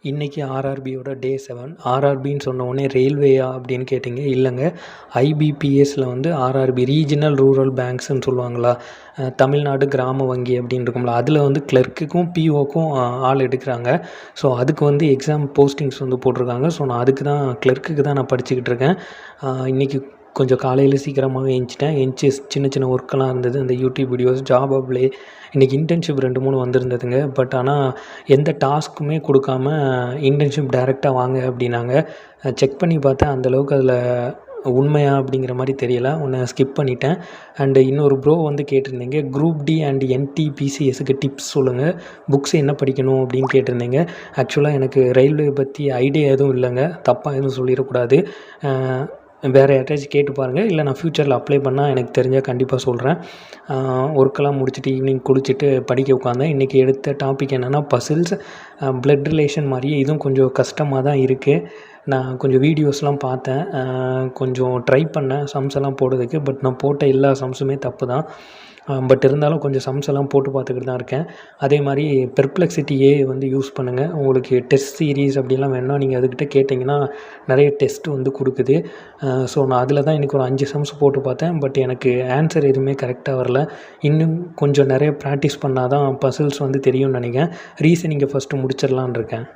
இன்றைக்கி ஆர்ஆர்பியோட டே 7. ஆர்ஆர்பின்னு சொன்ன உடனே ரயில்வேயா அப்படின்னு கேட்டிங்க. இல்லைங்க, ஐபிபிஎஸ்சில் வந்து ஆர்ஆர்பி ரீஜினல் ரூரல் பேங்க்ஸ்ன்னு சொல்லுவாங்களா, தமிழ்நாடு கிராம வங்கி அப்படின்னு இருக்கும்ல, அதில் வந்து கிளர்க்குக்கும் பிஓக்கும் ஆள் எடுக்கிறாங்க. ஸோ அதுக்கு வந்து எக்ஸாம் போஸ்டிங்ஸ் வந்து போட்டிருக்காங்க. ஸோ நான் அதுக்கு தான் கிளர்க்குக்கு தான் நான் படிச்சுக்கிட்டு இருக்கேன். இன்றைக்கி கொஞ்சம் காலையில் சீக்கிரமாகவே எந்திச்சு சின்ன சின்ன ஒர்க்கெல்லாம் இருந்தது. அந்த யூடியூப் வீடியோஸ், ஜாப் அப்ளை, இன்றைக்கி இன்டர்ன்ஷிப் 2-3 வந்திருந்ததுங்க. பட் ஆனால் எந்த டாஸ்க்குமே கொடுக்காம இன்டர்ன்ஷிப் டைரெக்டாக வாங்க அப்படின்னாங்க. செக் பண்ணி பார்த்தேன், அந்தளவுக்கு அதில் உண்மையா அப்படிங்கிற மாதிரி தெரியல. ஒன்று ஸ்கிப் பண்ணிட்டேன். அண்டு இன்னொரு ப்ரோ வந்து கேட்டிருந்தீங்க, குரூப் டி அண்ட் என்டிபிசிஎஸ்க்கு டிப்ஸ் சொல்லுங்கள், புக்ஸ் என்ன படிக்கணும் அப்படின்னு கேட்டிருந்தீங்க. ஆக்சுவலாக எனக்கு ரயில்வே பற்றி ஐடியா எதுவும் இல்லைங்க, தப்பாக எதுவும் சொல்லிடக்கூடாது. வேறு யார்ட்டாச்சும் கேட்டு பாருங்கள், இல்லை நான் ஃப்யூச்சரில் அப்ளை பண்ணால் எனக்கு தெரிஞ்சால் கண்டிப்பாக சொல்கிறேன். ஒர்க்கெல்லாம் முடிச்சுட்டு ஈவினிங் குளிச்சுட்டு படிக்க உட்காந்தேன். இன்றைக்கி எடுத்த டாபிக் என்னென்னா பசில்ஸ், பிளட் ரிலேஷன் மாதிரியே இதுவும் கொஞ்சம் கஷ்டமாக தான் இருக்குது. நான் கொஞ்சம் வீடியோஸ்லாம் பார்த்தேன், கொஞ்சம் ட்ரை பண்ணேன் சம்ஸ் எல்லாம் போடுறதுக்கு. பட் நான் போட்ட எல்லா சம்ஸுமே தப்பு தான். பட் இருந்தாலும் கொஞ்சம் சம்ஸ் எல்லாம் போட்டு பார்த்துக்கிட்டு தான் இருக்கேன். அதே மாதிரி பெர்ப்ளெக்சிட்டியே வந்து யூஸ் பண்ணுங்கள். உங்களுக்கு டெஸ்ட் சீரீஸ் அப்படிலாம் வேணும்னா நீங்கள் அதுக்கிட்ட கேட்டிங்கன்னா நிறைய டெஸ்ட் வந்து கொடுக்குது. ஸோ நான் அதில் தான் இன்றைக்கி ஒரு 5 சம்ஸ் போட்டு பார்த்தேன். பட் எனக்கு ஆன்சர் எதுவுமே கரெக்டாக வரல. இன்னும் கொஞ்சம் நிறைய ப்ராக்டிஸ் பண்ணால் தான் பசில்ஸ் வந்து தெரியும்னு நினைக்கிறேன். ரீசனிங்கை ஃபஸ்ட்டு முடிச்சிடலான்னு இருக்கேன்.